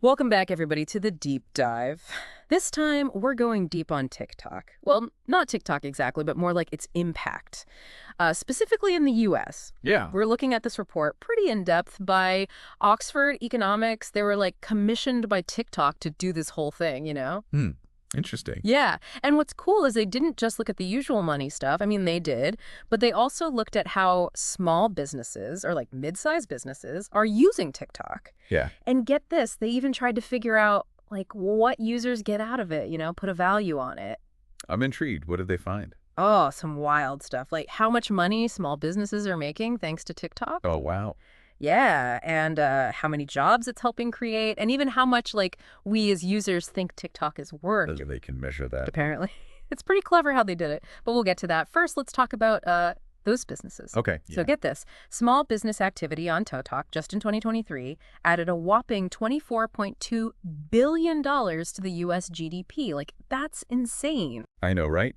Welcome back, everybody, to the deep dive. This time, we're going deep on TikTok. Well, not TikTok exactly, but more like its impact, specifically in the U.S. Yeah. We're looking at this report pretty in-depth by Oxford Economics. They were like commissioned by TikTok to do this whole thing, you know? Hmm. Interesting. Yeah. And what's cool is they didn't just look at the usual money stuff. I mean, they did, but they also looked at how small businesses or like mid-sized businesses are using TikTok. Yeah. And get this, they even tried to figure out like what users get out of it, put a value on it. I'm intrigued. What did they find? Oh, some wild stuff. Like how much money small businesses are making thanks to TikTok. Oh, wow. Yeah, and how many jobs it's helping create, and even how much like we as users think TikTok is worth. They can measure that. Apparently. It's pretty clever how they did it, but we'll get to that. First, let's talk about those businesses. Okay. So get this. Small business activity on TikTok just in 2023 added a whopping $24.2 billion to the U.S. GDP. Like, that's insane. I know, right?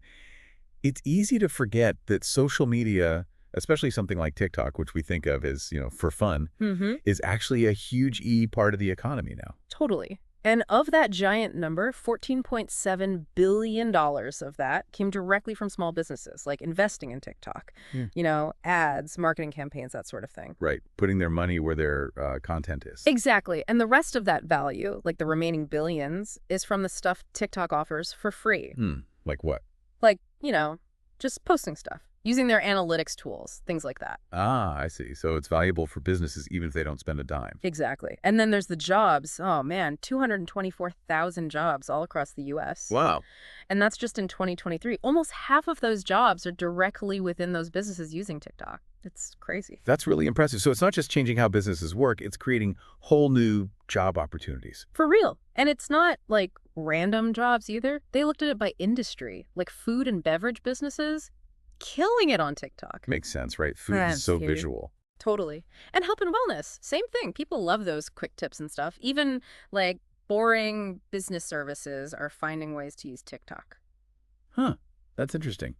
It's easy to forget that social media, especially something like TikTok, which we think of as, for fun, is actually a huge part of the economy now. Totally. And of that giant number, $14.7 billion of that came directly from small businesses, like investing in TikTok, ads, marketing campaigns, that sort of thing. Right. Putting their money where their content is. Exactly. And the rest of that value, like the remaining billions, is from the stuff TikTok offers for free. Like what? Like, just posting stuff, using their analytics tools, things like that. Ah, I see. So it's valuable for businesses even if they don't spend a dime. Exactly. And then there's the jobs. Oh, man, 224,000 jobs all across the U.S. Wow. And that's just in 2023. Almost half of those jobs are directly within those businesses using TikTok. It's crazy. That's really impressive. So it's not just changing how businesses work, it's creating whole new job opportunities. For real. And it's not like random jobs either. They looked at it by industry, like food and beverage businesses, killing it on TikTok. Makes sense, right? Food is so visual. Totally. And health and wellness, same thing. People love those quick tips and stuff. Even like boring business services are finding ways to use TikTok. Huh. That's interesting.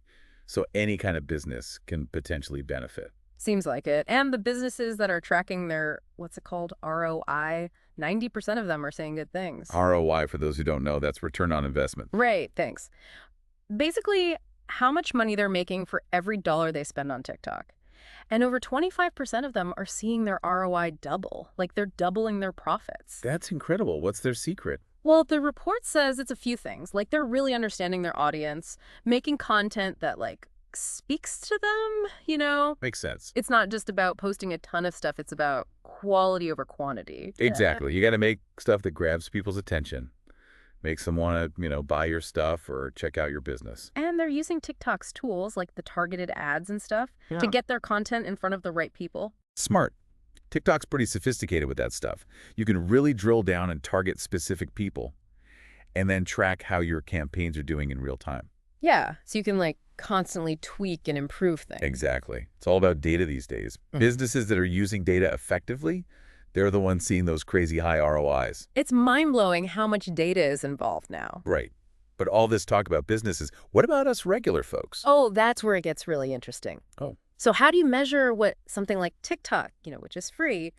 So any kind of business can potentially benefit. Seems like it. And the businesses that are tracking their, what's it called, ROI, 90% of them are saying good things. ROI, for those who don't know, that's return on investment. Right, thanks. Basically, how much money they're making for every dollar they spend on TikTok. And over 25% of them are seeing their ROI double, like they're doubling their profits. That's incredible. What's their secret? Well, the report says it's a few things, like they're really understanding their audience, making content that like speaks to them, Makes sense. It's not just about posting a ton of stuff, it's about quality over quantity. Exactly. You got to make stuff that grabs people's attention, makes them want to, buy your stuff or check out your business. And they're using TikTok's tools, like the targeted ads and stuff, to get their content in front of the right people. Smart. TikTok's pretty sophisticated with that stuff. You can really drill down and target specific people and then track how your campaigns are doing in real time. Yeah, so you can like constantly tweak and improve things. Exactly. It's all about data these days. Businesses that are using data effectively, they're the ones seeing those crazy high ROIs. It's mind-blowing how much data is involved now. Right. But all this talk about businesses, what about us regular folks? Oh, that's where it gets really interesting. Oh. So how do you measure what something like TikTok, which is free,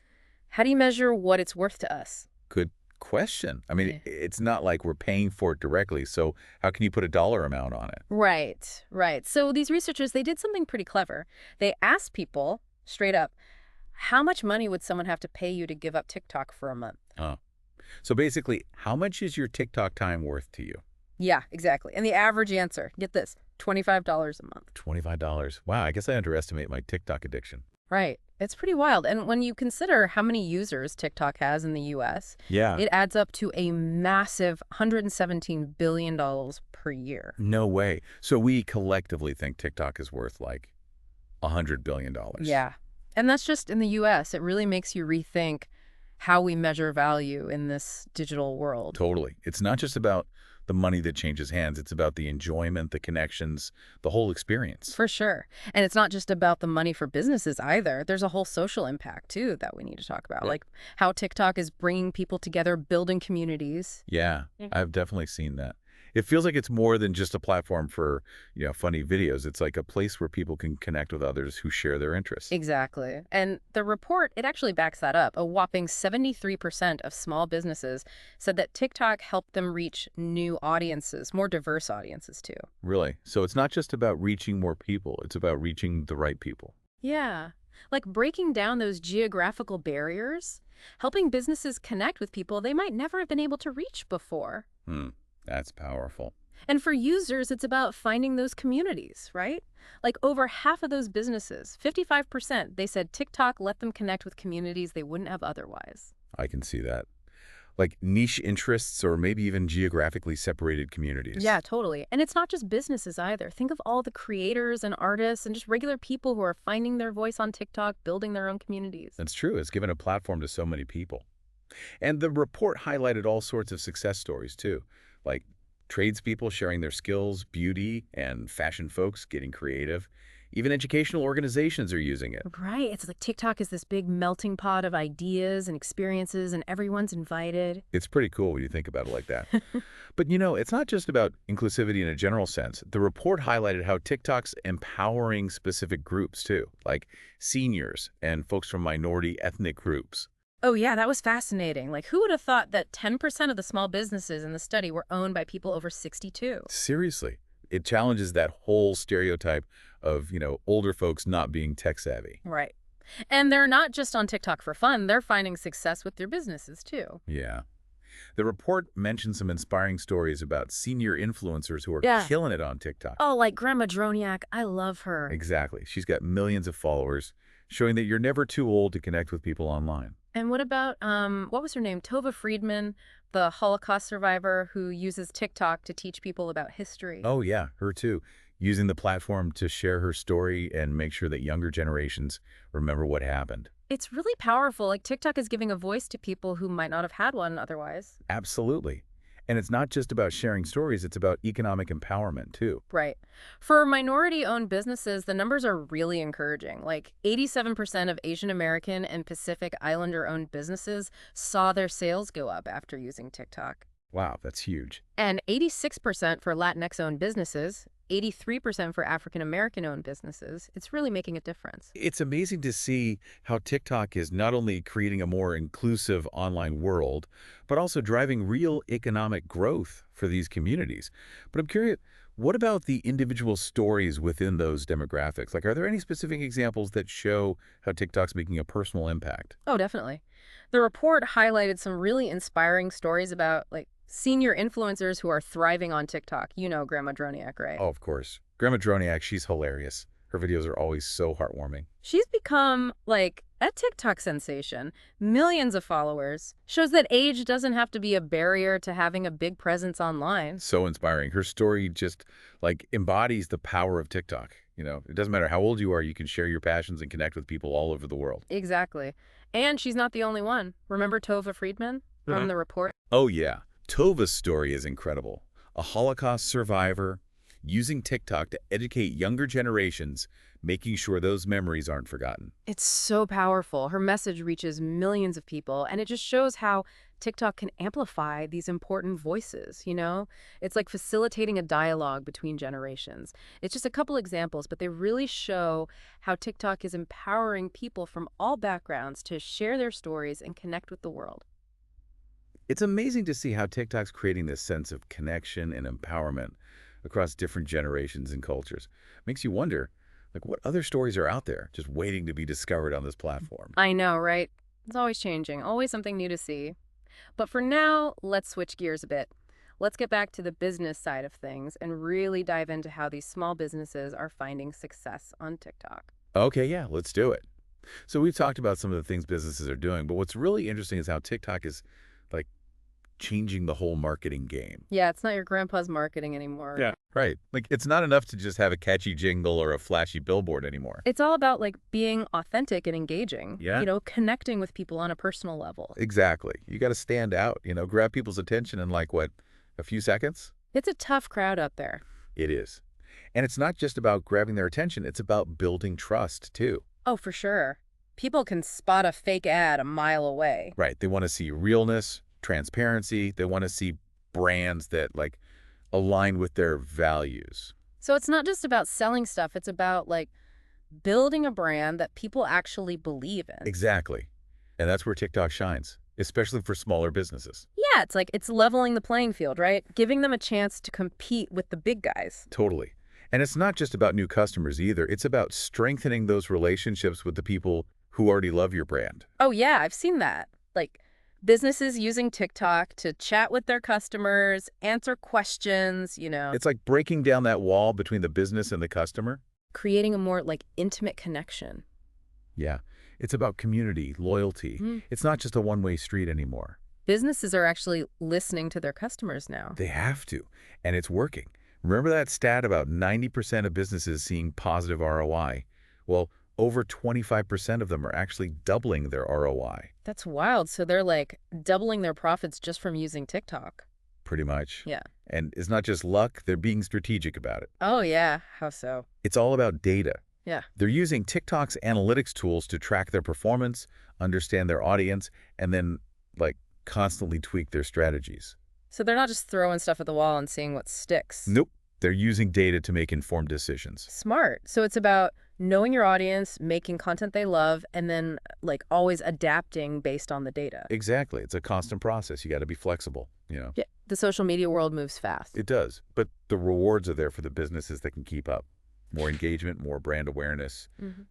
how do you measure what it's worth to us? Good question. I mean, it's not like we're paying for it directly, so how can you put a dollar amount on it? Right, right. So these researchers, they did something pretty clever. They asked people straight up, how much money would someone have to pay you to give up TikTok for a month? Oh. So basically, how much is your TikTok time worth to you? Yeah, exactly. And the average answer, get this, $25 a month. $25. Wow, I guess I underestimate my TikTok addiction. Right. It's pretty wild. And when you consider how many users TikTok has in the U.S., it adds up to a massive $117 billion per year. No way. So we collectively think TikTok is worth like $100 billion. Yeah. And that's just in the U.S. It really makes you rethink how we measure value in this digital world. Totally. It's not just about the money that changes hands. It's about the enjoyment, the connections, the whole experience. For sure. And it's not just about the money for businesses either. There's a whole social impact, too, that we need to talk about, like how TikTok is bringing people together, building communities. Yeah, I've definitely seen that. It feels like it's more than just a platform for, funny videos. It's like a place where people can connect with others who share their interests. Exactly. And the report, it actually backs that up. A whopping 73% of small businesses said that TikTok helped them reach new audiences, more diverse audiences too. Really. So it's not just about reaching more people. It's about reaching the right people. Yeah. Like breaking down those geographical barriers, helping businesses connect with people they might never have been able to reach before. Hmm. That's powerful. And for users, it's about finding those communities, right? Like over half of those businesses, 55%, they said TikTok let them connect with communities they wouldn't have otherwise. I can see that. Like niche interests or maybe even geographically separated communities. Yeah, totally. And it's not just businesses either. Think of all the creators and artists and just regular people who are finding their voice on TikTok, building their own communities. That's true. It's given a platform to so many people. And the report highlighted all sorts of success stories, too, like tradespeople sharing their skills, beauty, and fashion folks getting creative. Even educational organizations are using it. Right. It's like TikTok is this big melting pot of ideas and experiences, and everyone's invited. It's pretty cool when you think about it like that. But it's not just about inclusivity in a general sense. The report highlighted how TikTok's empowering specific groups, too, like seniors and folks from minority ethnic groups. Oh, yeah, that was fascinating. Like, who would have thought that 10% of the small businesses in the study were owned by people over 62? Seriously. It challenges that whole stereotype of, older folks not being tech savvy. Right. And they're not just on TikTok for fun, they're finding success with their businesses, too. Yeah. The report mentioned some inspiring stories about senior influencers who are Yeah. killing it on TikTok. Oh, like Grandma Droniak. I love her. Exactly. She's got millions of followers, showing that you're never too old to connect with people online. And what about, what was her name? Tova Friedman, the Holocaust survivor who uses TikTok to teach people about history. Oh, yeah, her too. Using the platform to share her story and make sure that younger generations remember what happened. It's really powerful. Like TikTok is giving a voice to people who might not have had one otherwise. Absolutely. And it's not just about sharing stories, it's about economic empowerment, too. Right. For minority-owned businesses, the numbers are really encouraging. Like 87% of Asian American and Pacific Islander-owned businesses saw their sales go up after using TikTok. Wow, that's huge. And 86% for Latinx-owned businesses, 83% for African American-owned businesses. It's really making a difference. It's amazing to see how TikTok is not only creating a more inclusive online world, but also driving real economic growth for these communities. But I'm curious, what about the individual stories within those demographics? Like, are there any specific examples that show how TikTok's making a personal impact? Oh, definitely. The report highlighted some really inspiring stories about, like, senior influencers who are thriving on TikTok. You know Grandma Droniak, right? Oh, of course. Grandma Droniak, she's hilarious. Her videos are always so heartwarming. She's become, like, a TikTok sensation. Millions of followers. Shows that age doesn't have to be a barrier to having a big presence online. So inspiring. Her story just, like, embodies the power of TikTok. It doesn't matter how old you are, you can share your passions and connect with people all over the world. Exactly. And she's not the only one. Remember Tova Friedman from the report? Oh, yeah. Tova's story is incredible. A Holocaust survivor using TikTok to educate younger generations, making sure those memories aren't forgotten. It's so powerful. Her message reaches millions of people, and it just shows how TikTok can amplify these important voices, you know? It's like facilitating a dialogue between generations. It's just a couple examples, but they really show how TikTok is empowering people from all backgrounds to share their stories and connect with the world. It's amazing to see how TikTok's creating this sense of connection and empowerment across different generations and cultures. Makes you wonder, like, what other stories are out there just waiting to be discovered on this platform? I know, right? It's always changing, always something new to see. But for now, let's switch gears a bit. Let's get back to the business side of things and really dive into how these small businesses are finding success on TikTok. Okay, yeah, let's do it. So we've talked about some of the things businesses are doing, but what's really interesting is how TikTok is, like, changing the whole marketing game. Yeah, it's not your grandpa's marketing anymore. Yeah. Right. Like, it's not enough to just have a catchy jingle or a flashy billboard anymore. It's all about, like, being authentic and engaging. Yeah. You know, connecting with people on a personal level. Exactly. You got to stand out, grab people's attention in, like, what, a few seconds? It's a tough crowd out there. It is. And it's not just about grabbing their attention, it's about building trust, too. Oh, for sure. People can spot a fake ad a mile away. Right. They want to see realness, transparency. They want to see brands that, like align with their values. So it's not just about selling stuff, it's about like building a brand that people actually believe in. Exactly. And that's where TikTok shines, especially for smaller businesses. Yeah, it's like it's leveling the playing field, right? Giving them a chance to compete with the big guys. Totally. And it's not just about new customers either. It's about strengthening those relationships with the people who already love your brand. Oh yeah, I've seen that. Like businesses using TikTok to chat with their customers, answer questions, It's like breaking down that wall between the business and the customer. creating a more like intimate connection. Yeah. It's about community, loyalty. Mm. It's not just a one-way street anymore. Businesses are actually listening to their customers now. They have to, and it's working. Remember that stat about 90% of businesses seeing positive ROI? Well, over 25% of them are actually doubling their ROI, That's wild. So they're like doubling their profits just from using TikTok. pretty much. Yeah. And it's not just luck, they're being strategic about it. Oh yeah, how so? It's all about data. Yeah. They're using TikTok's analytics tools to track their performance, understand their audience, and then, like, constantly tweak their strategies. So they're not just throwing stuff at the wall and seeing what sticks. Nope. They're using data to make informed decisions. Smart. So it's about knowing your audience, making content they love, and then like always adapting based on the data. Exactly. It's a constant process. You got to be flexible. Yeah. The social media world moves fast. It does. But the rewards are there for the businesses that can keep up. More engagement, more brand awareness,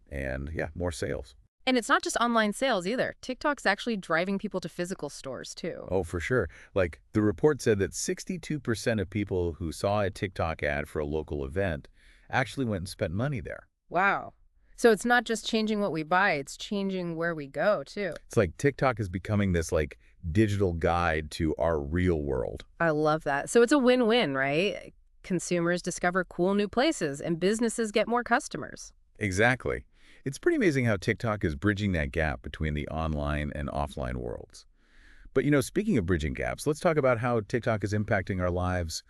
and yeah, more sales. And it's not just online sales either. TikTok's actually driving people to physical stores too. Oh, for sure. Like, the report said that 62% of people who saw a TikTok ad for a local event actually went and spent money there. Wow. So it's not just changing what we buy, it's changing where we go too. It's like TikTok is becoming this, like, digital guide to our real world. I love that. So it's a win-win, right? Consumers discover cool new places and businesses get more customers. Exactly. It's pretty amazing how TikTok is bridging that gap between the online and offline worlds. But, speaking of bridging gaps, let's talk about how TikTok is impacting our lives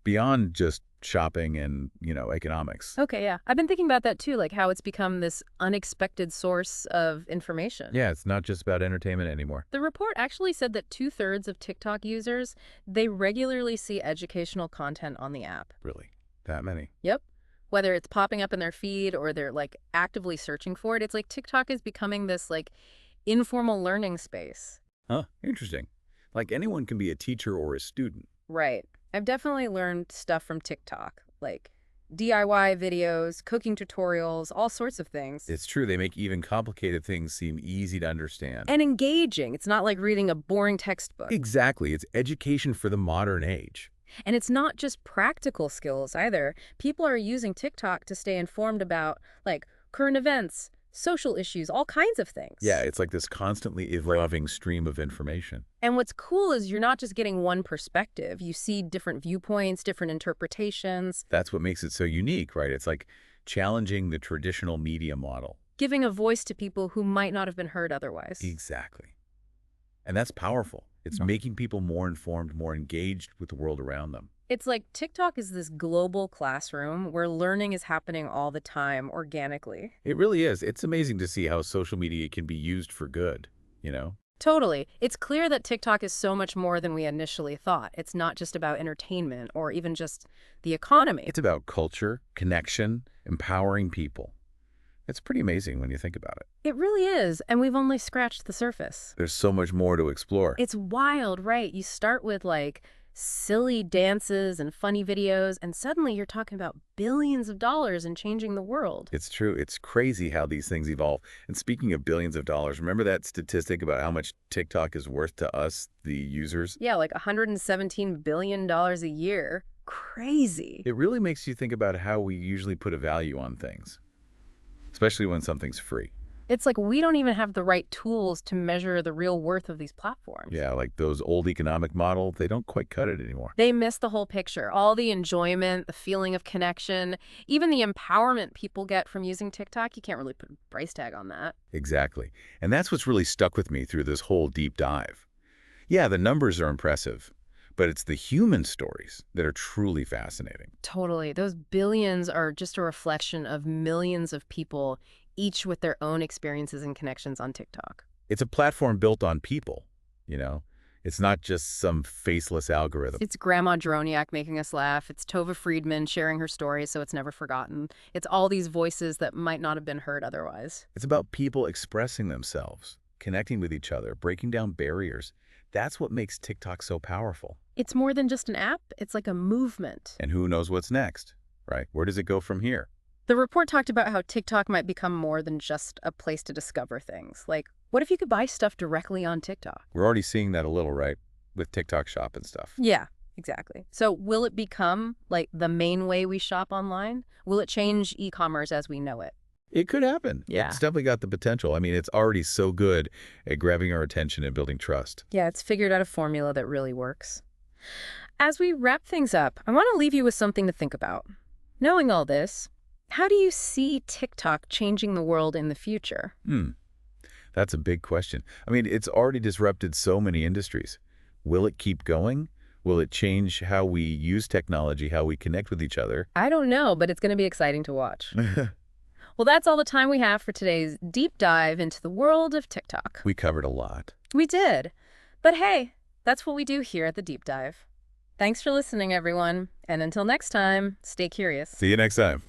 beyond just shopping and, economics. Okay, yeah. I've been thinking about that too, like how it's become this unexpected source of information. Yeah, it's not just about entertainment anymore. The report actually said that 2/3 of TikTok users, they regularly see educational content on the app. Really? That many? Yep. Whether it's popping up in their feed or they're like actively searching for it, it's like TikTok is becoming this like informal learning space. Huh, interesting. Like anyone can be a teacher or a student. Right. I've definitely learned stuff from TikTok, like DIY videos, cooking tutorials, all sorts of things. It's true, they make even complicated things seem easy to understand. And engaging. It's not like reading a boring textbook. Exactly, it's education for the modern age. And it's not just practical skills either. People are using TikTok to stay informed about like current events, social issues, all kinds of things. Yeah, it's like this constantly evolving stream of information. And what's cool is you're not just getting one perspective. You see different viewpoints, different interpretations. That's what makes it so unique, right? It's like challenging the traditional media model. Giving a voice to people who might not have been heard otherwise. Exactly. And that's powerful. It's making people more informed, more engaged with the world around them. It's like TikTok is this global classroom where learning is happening all the time organically. It really is. It's amazing to see how social media can be used for good. Totally. It's clear that TikTok is so much more than we initially thought. It's not just about entertainment or even just the economy. It's about culture, connection, empowering people. It's pretty amazing when you think about it. It really is, and we've only scratched the surface. There's so much more to explore. It's wild, right? You start with like silly dances and funny videos, and suddenly you're talking about billions of dollars and changing the world. It's true. It's crazy how these things evolve. And speaking of billions of dollars, remember that statistic about how much TikTok is worth to us, the users? Yeah, like $117 billion a year. Crazy. It really makes you think about how we usually put a value on things, especially when something's free. It's like we don't even have the right tools to measure the real worth of these platforms. Yeah, like those old economic models, they don't quite cut it anymore. They miss the whole picture. All the enjoyment, the feeling of connection, even the empowerment people get from using TikTok, you can't really put a price tag on that. Exactly. And that's what's really stuck with me through this whole deep dive. Yeah, the numbers are impressive, but it's the human stories that are truly fascinating. Totally. Those billions are just a reflection of millions of people, each with their own experiences and connections on TikTok. It's a platform built on people, you know, It's not just some faceless algorithm. It's Grandma Droniak making us laugh. It's Tova Friedman sharing her story so it's never forgotten. It's all these voices that might not have been heard otherwise. It's about people expressing themselves, connecting with each other, breaking down barriers. That's what makes TikTok so powerful. It's more than just an app. It's like a movement. And who knows what's next, right? Where does it go from here? The report talked about how TikTok might become more than just a place to discover things. Like, what if you could buy stuff directly on TikTok? We're already seeing that a little, right? With TikTok Shop and stuff. Yeah, exactly. So will it become, like, the main way we shop online? Will it change e-commerce as we know it? It could happen. Yeah. It's definitely got the potential. I mean, it's already so good at grabbing our attention and building trust. Yeah, it's figured out a formula that really works. As we wrap things up, I want to leave you with something to think about. Knowing all this, how do you see TikTok changing the world in the future? That's a big question. I mean, it's already disrupted so many industries. Will it keep going? Will it change how we use technology, how we connect with each other? I don't know, but it's going to be exciting to watch. Well, that's all the time we have for today's deep dive into the world of TikTok. We covered a lot. We did. But hey, that's what we do here at the Deep Dive. Thanks for listening, everyone. And until next time, stay curious. See you next time.